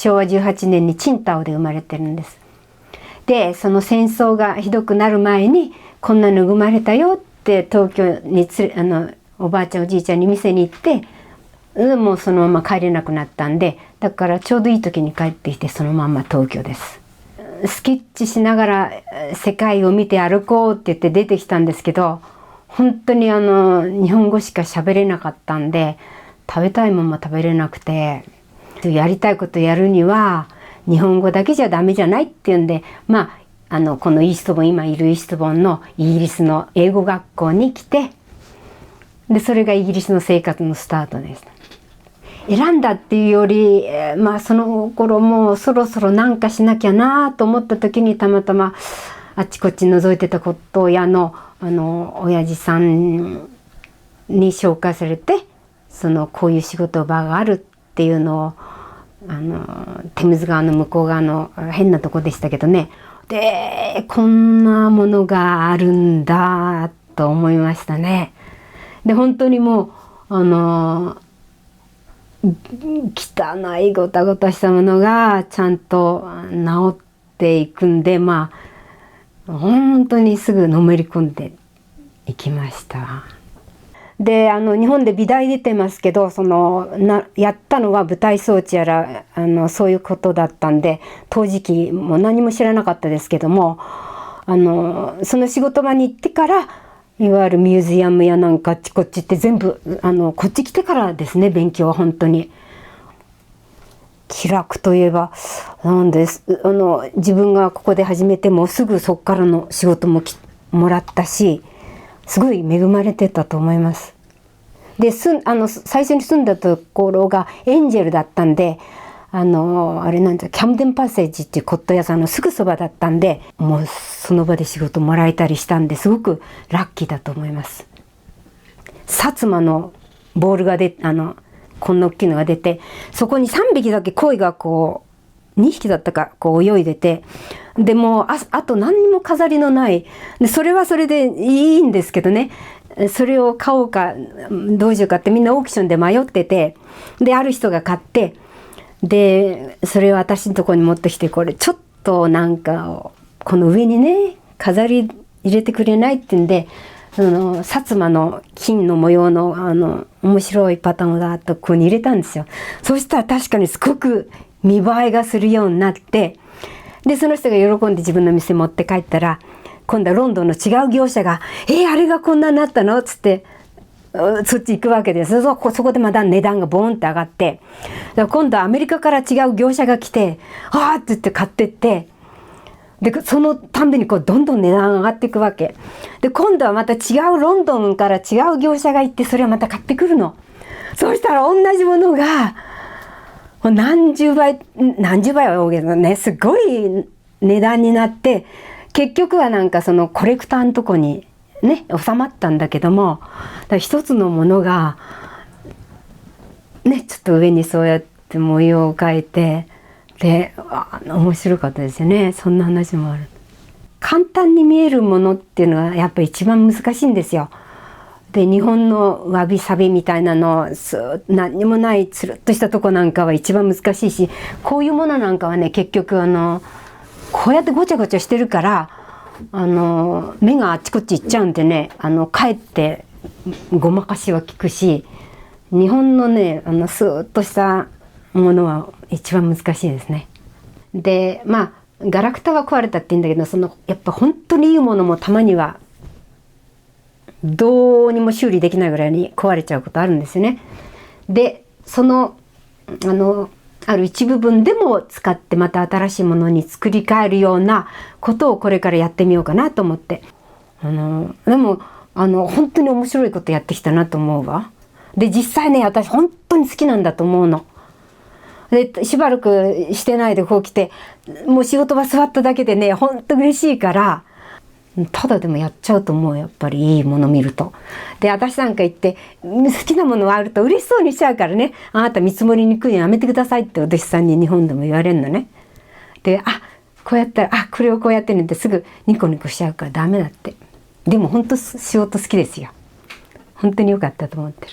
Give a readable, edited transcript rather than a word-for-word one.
昭和18年に青島で生まれてるんです。でその戦争がひどくなる前にこんなの生まれたよって東京におばあちゃんおじいちゃんに店に行って、もうそのまま帰れなくなったんで、だからちょうどいい時に帰ってきてそのまんま東京です。スケッチしながら世界を見て歩こうって言って出てきたんですけど、本当に日本語しか喋れなかったんで、食べたいもんも食べれなくて、やりたいことやるには日本語だけじゃダメじゃないっていうんで、このイーストボン、今いるイーストボンのイギリスの英語学校に来て、でそれがイギリスの生活のスタートです。選んだっていうより、その頃もうそろそろなんかしなきゃなと思った時に、たまたまあっちこっち覗いてた骨董屋の親父さんに紹介されて、こういう仕事場があるっていうのをテムズ川の向こう側の変なとこでしたけどね、でこんなものがあるんだと思いましたね。で本当にもう汚いごたごたしたものがちゃんと治っていくんで、本当にすぐのめり込んでいきました。で日本で美大出てますけど、やったのは舞台装置やらそういうことだったんで、当時期も何も知らなかったですけども、その仕事場に行ってから、いわゆるミュージアムやなんかあっちこっちって全部こっち来てからですね、勉強は本当に。気楽といえばなんです、自分がここで始めてもすぐそこからの仕事ももらったし、すごい恵まれてたと思います。で最初に住んだところがエンジェルだったんで、あれなんだ、キャムデンパッセージっていう骨董屋さんのすぐそばだったんで、もうその場で仕事もらえたりしたんで、すごくラッキーだと思います。薩摩のボールがこんな大きいのが出て、そこに3匹だけ鯉が2匹だったか泳いでて、でもうあと何にも飾りのない、でそれはそれでいいんですけどね、それを買おうかどうしようかってみんなオークションで迷ってて、である人が買って、でそれを私のところに持ってきて、これちょっとなんかこの上にね飾り入れてくれないって言うんで、薩摩の金の模様の面白いパターンがここに入れたんですよ。そしたら確かにすごく見栄えがするようになって、でその人が喜んで自分の店持って帰ったら、今度はロンドンの違う業者が「あれがこんなになったの?」っつってそっち行くわけです。そこでまた値段がボーンって上がって、だから今度はアメリカから違う業者が来て「ああ」って言って買ってって、でそのたんびにどんどん値段が上がっていくわけで、今度はまた違うロンドンから違う業者が行って、それをまた買ってくるの。そうしたら同じものが何十倍は多いけどね、すごい値段になって、結局はなんかそのコレクターのとこにね収まったんだけども、だから一つのものがねちょっと上にそうやって模様を変えて、で面白かったですよね。そんな話もある。簡単に見えるものっていうのはやっぱり一番難しいんですよ。で日本のわびさびみたいなの何にもないつるっとしたとこなんかは一番難しいし、こういうものなんかはね結局こうやってごちゃごちゃしてるから目があっちこっち行っちゃうんでね、かえってごまかしは効くし、日本のねスーッとしたものは一番難しいですね。でガラクタは壊れたって言うんだけど、やっぱ本当にいいものもたまにはどうにも修理できないぐらいに壊れちゃうことあるんですよね。である一部分でも使ってまた新しいものに作り変えるようなことをこれからやってみようかなと思って、でも本当に面白いことやってきたなと思うわ。で実際ね私本当に好きなんだと思うの。でしばらくしてないでこう来て、もう仕事場座っただけでね本当嬉しいから、ただでもやっちゃうと思う。やっぱりいいもの見ると。で私なんか言って好きなものがあると嬉しそうにしちゃうからね、あなた見積もりに来るのやめてくださいってお弟子さんに日本でも言われるのね。でこうやったらこれをこうやってるってすぐニコニコしちゃうからダメだって。でも本当仕事好きですよ。本当に良かったと思ってる。